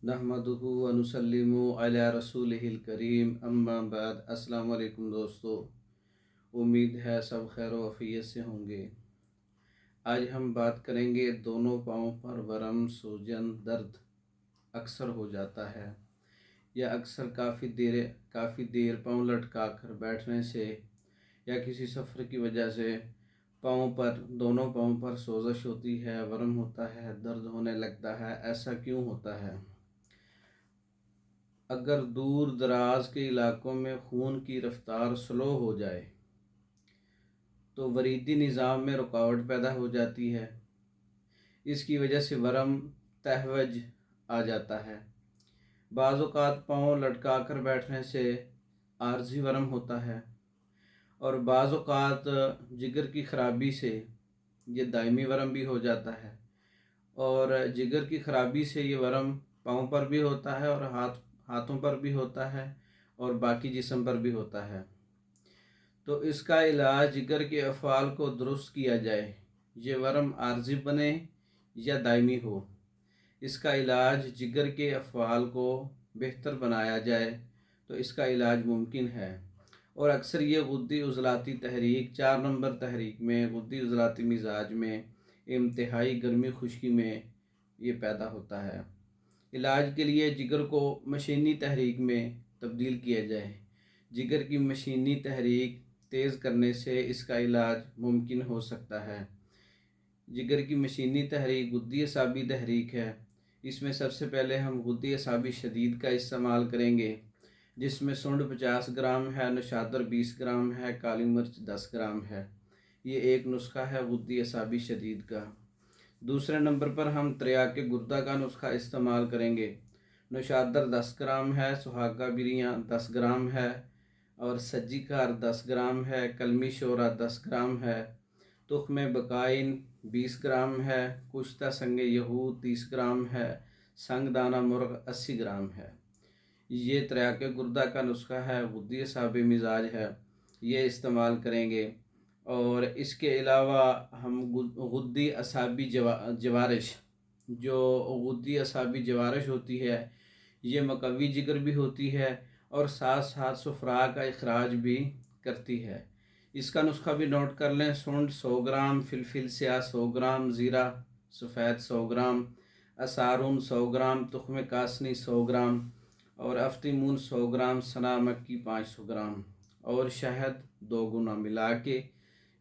नहमदुहु व नुसल्लिमु अला रसूलिहिल करीम अम्मा बाद। अस्सलाम वालेकुम दोस्तों, उम्मीद है सब खैर व आफियत से होंगे। आज हम बात करेंगे दोनों पाँव पर वरम, सूजन, दर्द अक्सर हो जाता है या अक्सर काफ़ी देर पाँव लटका कर बैठने से या किसी सफ़र की वजह से दोनों पाँव पर सोजश होती है, वरम होता है, दर्द होने लगता है। ऐसा क्यों होता है? अगर दूर दराज के इलाकों में खून की रफ्तार स्लो हो जाए तो वरीदी निज़ाम में रुकावट पैदा हो जाती है। इसकी वजह से वरम, तहवज आ जाता है। बाज़ औक़ात पाँव लटका कर बैठने से आर्जी वरम होता है और बाज़ औक़ात जिगर की ख़राबी से ये दायमी वरम भी हो जाता है। और जिगर की ख़राबी से ये वरम पाँव पर भी होता है और हाथों पर भी होता है और बाकी जिस्म पर भी होता है। तो इसका इलाज जिगर के अफ़आल को दुरुस्त किया जाए, ये वरम आर्जी बने या दायमी हो। इसका इलाज जिगर के अफ़आल को बेहतर बनाया जाए तो इसका इलाज मुमकिन है। और अक्सर ये गुद्दी उज़लाती तहरीक 4 नंबर तहरीक में, गुद्दी उज़लाती मिजाज में, इंतहाई गर्मी खुश्की में ये पैदा होता है। इलाज के लिए जिगर को मशीनी तहरीक में तब्दील किया जाए। जिगर की मशीनी तहरीक तेज़ करने से इसका इलाज मुमकिन हो सकता है। जिगर की मशीनी तहरीक गुद्दी असाबी तहरीक है। इसमें सबसे पहले हम गुद्दी असाबी शदीद का इस्तेमाल करेंगे, जिसमें सुंड 50 ग्राम है, नशादर 20 ग्राम है, काली मिर्च 10 ग्राम है। ये एक नुस्खा है गुद्दी असाबी शदीद का। दूसरे नंबर पर हम त्रियाके गुर्दा का नुस्खा इस्तेमाल करेंगे। नौशादर 10 ग्राम है, सुहागा बिरियाँ 10 ग्राम है और सज्जीकार 10 ग्राम है, कलमी शोरा 10 ग्राम है, तुख्म बकाइन 20 ग्राम है, कुश्ता संग यहूद 30 ग्राम है, संग दाना मुर्ग 80 ग्राम है। ये त्रियाके गुर्दा का नुस्खा है, गुद्दी असाबी मिजाज है, ये इस्तेमाल करेंगे। और इसके अलावा हम गुद्दी असाबी जवारिश, जो गुद्दी असाबी जवारिश होती है, ये मकवी जिगर भी होती है और साथ साथ सुफरा का इखराज भी करती है। इसका नुस्खा भी नोट कर लें। सुंड 100 ग्राम, फिलफिल स्याह 100 ग्राम, ज़ीरा सफ़ेद 100 ग्राम, असारून 100 ग्राम, तुख्म कासनी 100 ग्राम और अफ्तीमून 100 ग्राम, सना मक्की 500 ग्राम और शहद 2 गुना मिला के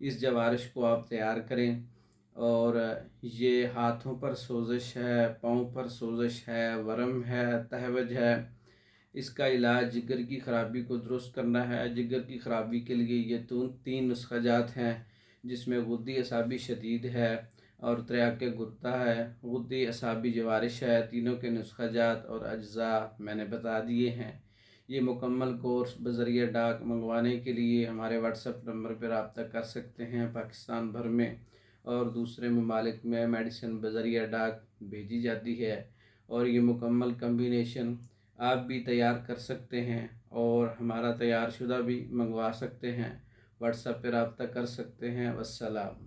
इस जवारिश को आप तैयार करें। और ये हाथों पर सोजिश है, पाँव पर सोजिश है, वरम है, तहवज है, इसका इलाज जिगर की ख़राबी को दुरुस्त करना है। जिगर की ख़राबी के लिए ये 3 नुस्ख़ाजात हैं, जिसमें गुद्दी असाबी शदीद है और त्रियाके गुर्दा है, गुद्दी असाबी जवारिश है। तीनों के नुस्ख़ाजात और अज्ज़ा मैंने बता दिए हैं। ये मुकम्मल कोर्स बज़रिया डाक मंगवाने के लिए हमारे व्हाट्सएप नंबर पर रब्ता कर सकते हैं। पाकिस्तान भर में और दूसरे ममालिक में मेडिसिन बज़रिया डाक भेजी जाती है और ये मुकम्मल कम्बिनेशन आप भी तैयार कर सकते हैं और हमारा तैयार शुदा भी मंगवा सकते हैं। व्हाट्सएप पर रब्ता कर सकते हैं। वस्सलाम।